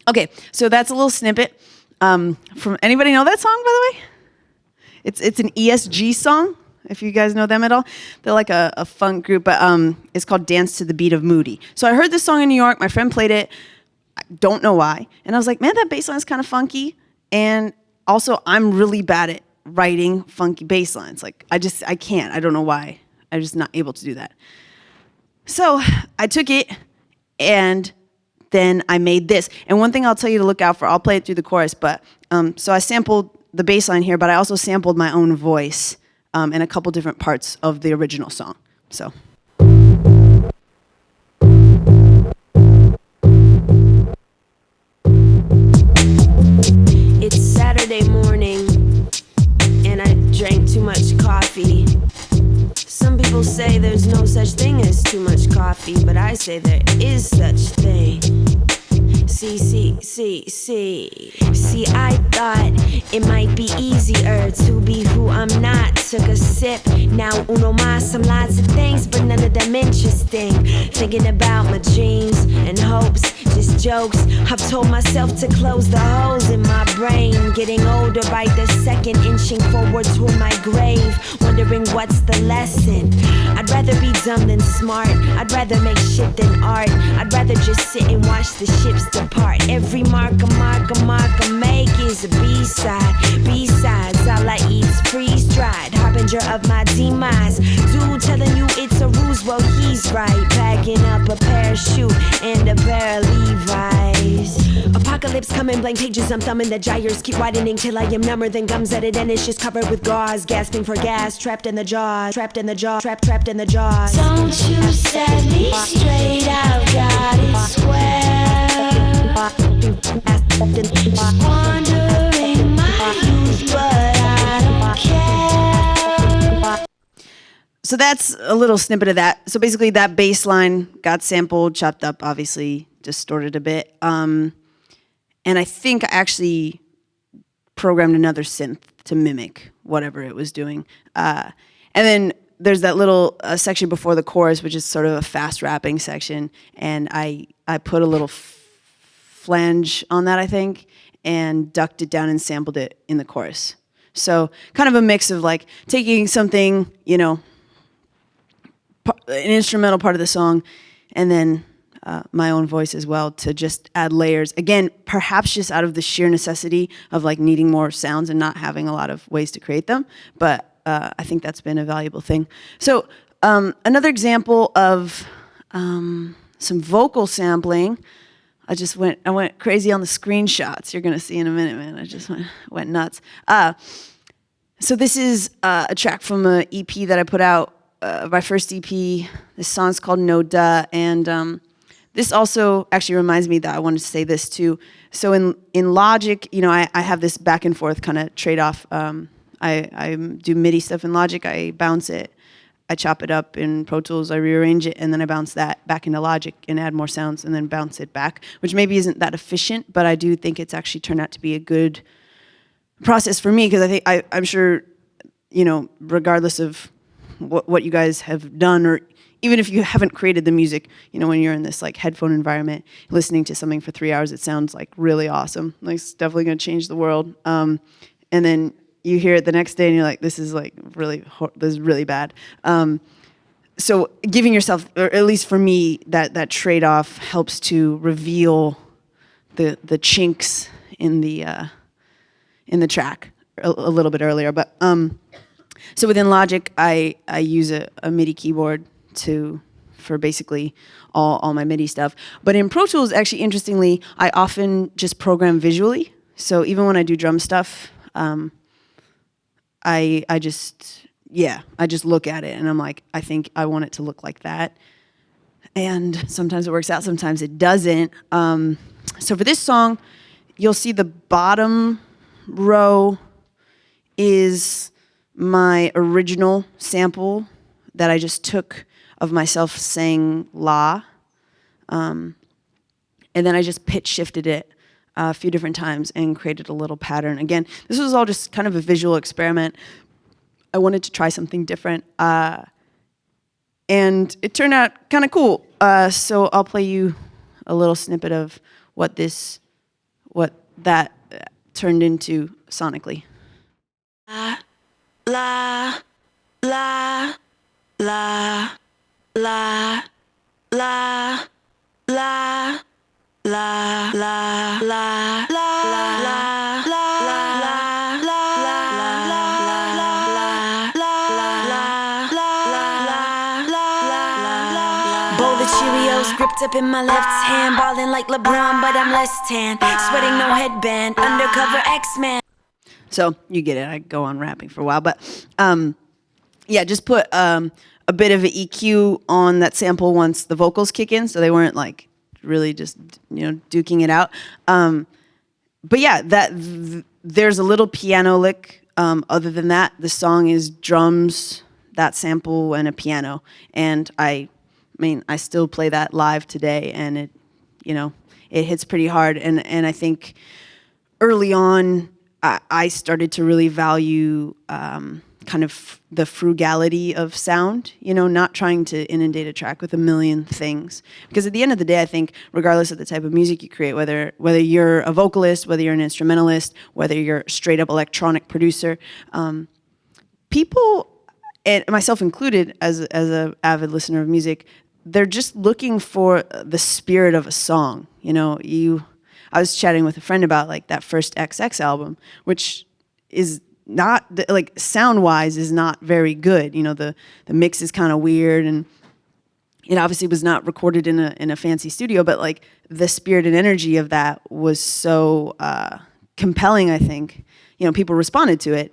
Okay, so that's a little snippet from, anybody know that song, by the way? It's an ESG song, if you guys know them at all. They're like a funk group, but it's called Dance to the Beat of Moody. So I heard this song in New York, my friend played it, I don't know why, and I was like, man, that bass line's kind of funky, and also I'm really bad at writing funky bass lines. Like, I can't, I don't know why, I'm just not able to do that. So I took it, and then I made this. And one thing I'll tell you to look out for, I'll play it through the chorus, but so I sampled the bass line here, but I also sampled my own voice in a couple different parts of the original song. So. It's Saturday morning, and I drank too much coffee. Some people say there's no such thing as too much coffee, but I say there is such thing. See, I thought it might be easier to be who I'm not. Took a sip, now uno más, some lots of things, but none of them interesting. Thinking about my dreams and hopes, just jokes. I've told myself to close the holes in my brain. Getting older by the second, inching forward toward my grave. Wondering wondering what's the lesson. I'd rather be dumb than smart. I'd rather make shit than art. I'd rather just sit and watch the ships depart. Every mark I make is a B-side. B-sides, all I eat's freeze-dried. Harbinger of my demise. Dude telling you it's a ruse, well he's right. Packing up a parachute and a pair of Levi's. Apocalypse coming, blank pages I'm thumbing. The gyres keep widening till I am number than gums at it. And it's just covered with gauze. Gasping for gas, trapped in the jaws. Trapped in the jaw, trapped in the jaws. Don't you set me straight, I've got it square. Squandering my youth, but I don't care. So that's a little snippet of that. So basically that bass line got sampled, chopped up, obviously distorted a bit. And I think I actually programmed another synth to mimic whatever it was doing. And then there's that little section before the chorus, which is sort of a fast rapping section. And I put a little flange on that, I think, and ducked it down and sampled it in the chorus. So kind of a mix of like taking something, you know, an instrumental part of the song, and then my own voice as well to just add layers. Again, perhaps just out of the sheer necessity of like needing more sounds and not having a lot of ways to create them. But I think that's been a valuable thing. So another example of some vocal sampling. I went crazy on the screenshots. You're gonna see in a minute, man. I just went nuts. So this is a track from an EP that I put out, my first EP. This song's called No Duh, and this also actually reminds me that I wanted to say this too. So in Logic, you know, I have this back and forth kind of trade-off. I do MIDI stuff in Logic, I bounce it, I chop it up in Pro Tools, I rearrange it, and then I bounce that back into Logic and add more sounds and then bounce it back, which maybe isn't that efficient, but I do think it's actually turned out to be a good process for me, because I'm sure, you know, regardless of what you guys have done, or even if you haven't created the music, you know, when you're in this like headphone environment, listening to something for 3 hours, it sounds like really awesome. Like it's definitely going to change the world. And then you hear it the next day and you're like, this is really bad. So giving yourself, or at least for me, that trade-off helps to reveal the chinks in the track a little bit earlier. But so within Logic, I use a MIDI keyboard for basically all my MIDI stuff. But in Pro Tools, actually, interestingly, I often just program visually. So even when I do drum stuff, I just look at it and I'm like, I think I want it to look like that. And sometimes it works out, sometimes it doesn't. So for this song, you'll see the bottom row is my original sample that I just took of myself saying la. And then I just pitch shifted it a few different times and created a little pattern. Again, this was all just kind of a visual experiment. I wanted to try something different. And it turned out kind of cool. So I'll play you a little snippet of what that turned into sonically. La, la, la, la, la, la, la, la, la, la, Cheerios gripped up in my left hand, balling like LeBron, but I'm less tan. Sweating, no headband, undercover X-Man. So you get it. I go on rapping for a while, but yeah, just put a bit of an EQ on that sample once the vocals kick in, so they weren't like really just duking it out. But yeah, there's a little piano lick. Other than that, the song is drums, that sample, and a piano. And I still play that live today, and it hits pretty hard. And I think early on, I started to really value kind of the frugality of sound, not trying to inundate a track with a million things. Because at the end of the day, I think regardless of the type of music you create, whether you're a vocalist, whether you're an instrumentalist, whether you're a straight up electronic producer, people and myself included, as a avid listener of music, they're just looking for the spirit of a song. I was chatting with a friend about like that first XX album, which is not like sound wise is not very good. The mix is kind of weird, and it obviously was not recorded in a fancy studio, but like the spirit and energy of that was so compelling. I think people responded to it,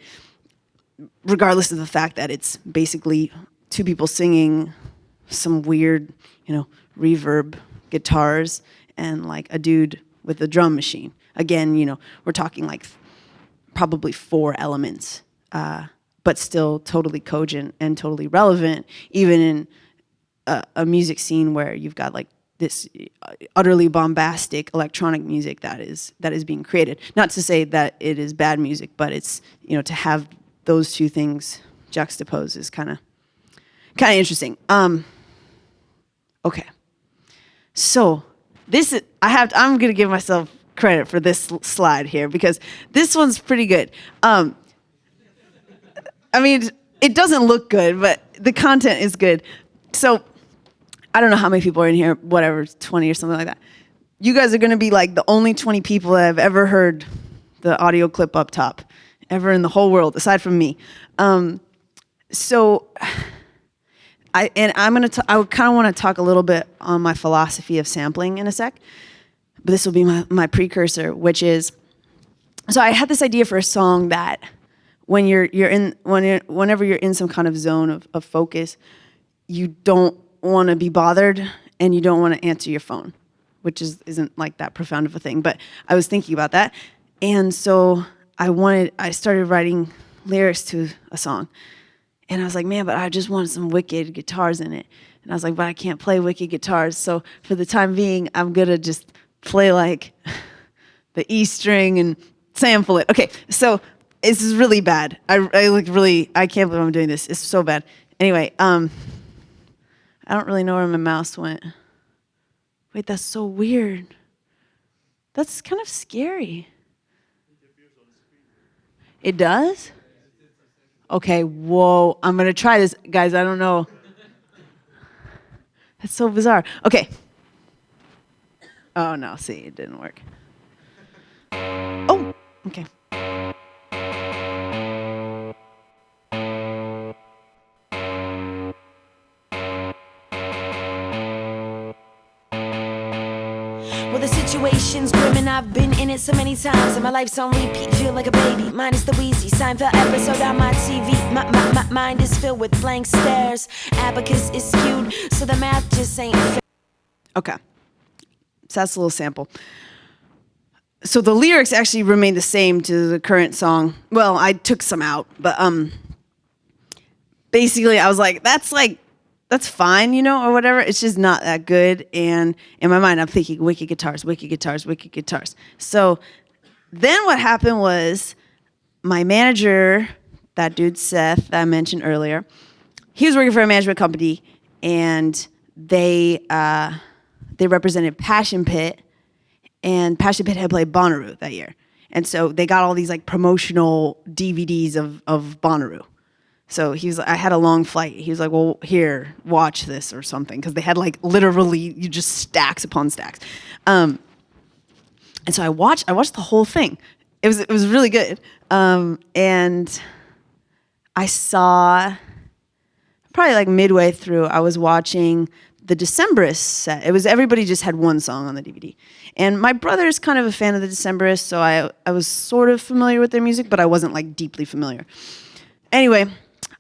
regardless of the fact that it's basically two people singing some weird, reverb guitars and like a dude with a drum machine. Again, we're talking like probably 4 elements, but still totally cogent and totally relevant, even in a music scene where you've got like this utterly bombastic electronic music that is being created. Not to say that it is bad music, but it's to have those two things juxtaposed is kind of interesting. Okay, so I'm gonna give myself credit for this slide here because this one's pretty good. I mean, it doesn't look good, but the content is good. So I don't know how many people are in here, whatever, 20 or something like that. You guys are gonna be like the only 20 people that have ever heard the audio clip up top, ever in the whole world, aside from me. So I kind of want to talk a little bit on my philosophy of sampling in a sec, but this will be my precursor, which is, so I had this idea for a song that whenever you're in some kind of zone of focus, you don't want to be bothered and you don't want to answer your phone, which isn't like that profound of a thing, but I was thinking about that. And so I started writing lyrics to a song. And I was like, man, but I just want some wicked guitars in it. And I was like, but I can't play wicked guitars. So for the time being, I'm going to just play like the E string and sample it. Okay, so this is really bad. I can't believe I'm doing this. It's so bad. Anyway, I don't really know where my mouse went. Wait, that's so weird. That's kind of scary. It does? Okay, whoa, I'm gonna try this, guys, I don't know. That's so bizarre. Okay. Oh no, see, it didn't work. Oh, okay. Well, the situation's grim and I've been in it so many times, and my life's on repeat, feel like a baby, minus the wheezy Seinfeld episode on my TV. My mind is filled with blank stares, abacus is skewed, so the math just ain't fair. Okay, so that's a little sample. So the lyrics actually remain the same to the current song. Well, I took some out, but basically I was like, that's fine, or whatever. It's just not that good. And in my mind, I'm thinking wicked guitars, wicked guitars, wicked guitars. So then what happened was my manager, that dude Seth that I mentioned earlier, he was working for a management company, and they represented Passion Pit, and Passion Pit had played Bonnaroo that year. And so they got all these like promotional DVDs of Bonnaroo. So I had a long flight. He was like, well, here, watch this or something. Because they had like literally just stacks upon stacks. And so I watched the whole thing. It was really good. And I saw, probably like midway through, I was watching the Decemberists set. It was, everybody just had one song on the DVD. And my brother's kind of a fan of the Decemberists, so I was sort of familiar with their music, but I wasn't like deeply familiar. Anyway,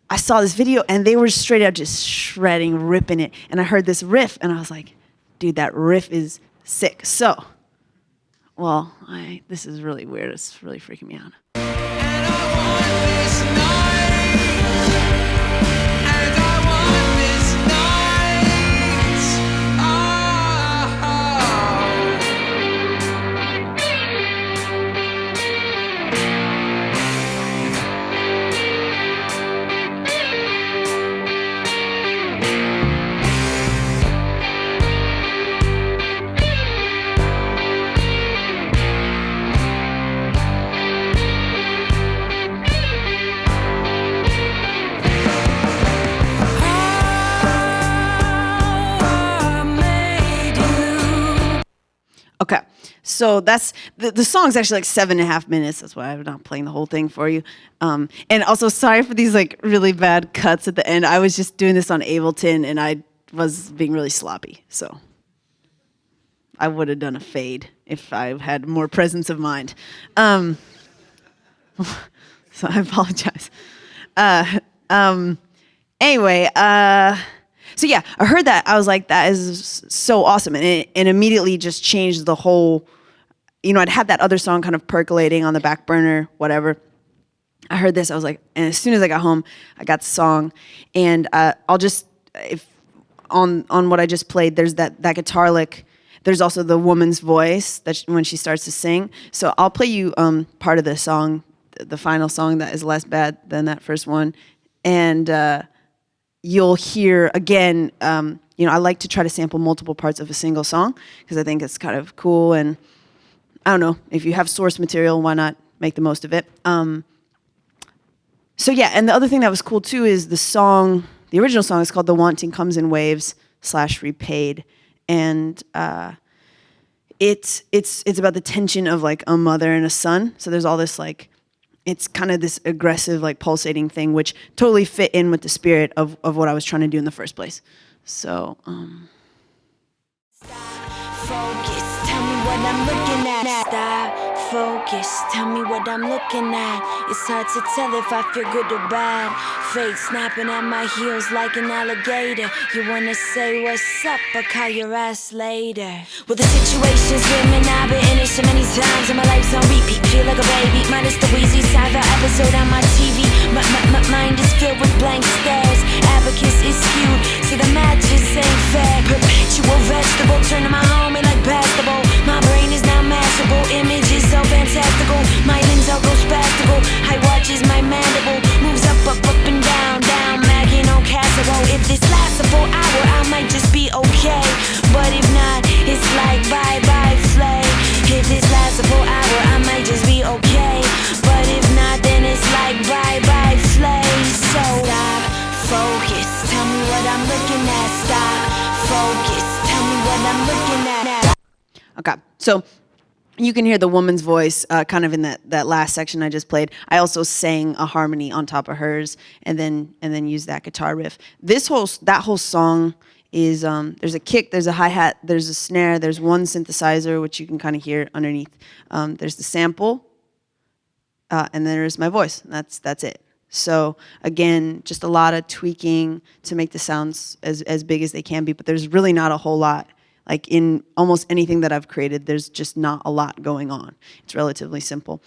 I saw this video, and they were straight up just shredding, ripping it. And I heard this riff, and I was like, dude, that riff is sick. So, well, this is really weird. It's really freaking me out. Okay, so that's the song's actually like 7.5 minutes. That's why I'm not playing the whole thing for you. And also, sorry for these like really bad cuts at the end. I was just doing this on Ableton, and I was being really sloppy. So I would have done a fade if I had more presence of mind. So I apologize. Anyway, so yeah, I heard that. I was like, that is so awesome. And it immediately just changed the whole, I'd had that other song kind of percolating on the back burner, whatever. I heard this, I was like, and as soon as I got home, I got the song. And I'll just, if on what I just played, there's that guitar lick. There's also the woman's voice that when she starts to sing. So I'll play you part of the song, the final song that is less bad than that first one. And you'll hear, again, I like to try to sample multiple parts of a single song because I think it's kind of cool. And I don't know, if you have source material, why not make the most of it? So yeah, and the other thing that was cool too is the original song is called The Wanting Comes in Waves / Repaid. And it's about the tension of like a mother and a son. So there's all this like, it's kind of this aggressive, like pulsating thing, which totally fit in with the spirit of what I was trying to do in the first place. So, Focus, tell me what I'm looking at. Stop, focus, tell me what I'm looking at. It's hard to tell if I feel good or bad. Fate snapping at my heels like an alligator. You wanna say what's up, I'll call your ass later. Well, the situation's women, I've been in it so many times, and my life's on repeat. Feel like a baby, minus the wheezy side of episode on my TV. My mind is filled with blank stares. Abacus is skewed, so the match just ain't fair. Perpetual vegetable, turning my home like basketball. My brain is now masterable, images so fantastical. My limbs all go spastical. High watches my mandible, moves up, and down, macking on casserole. If this lasts a full hour, I might just be okay. But if not, it's like bye, Flay. If this lasts a full hour, I might just be okay. But if not, then it's like bye, Flay. So stop, focus, tell me what I'm looking at. Stop, focus, tell me what I'm looking at. okay, so you can hear the woman's voice kind of in that last section I just played. I also sang a harmony on top of hers, and then used that guitar riff. That whole song is there's a kick, there's a hi-hat, there's a snare, there's one synthesizer which you can kind of hear underneath. There's the sample, and there's my voice. That's it. So again, just a lot of tweaking to make the sounds as big as they can be, but there's really not a whole lot. Like in almost anything that I've created, there's just not a lot going on. It's relatively simple.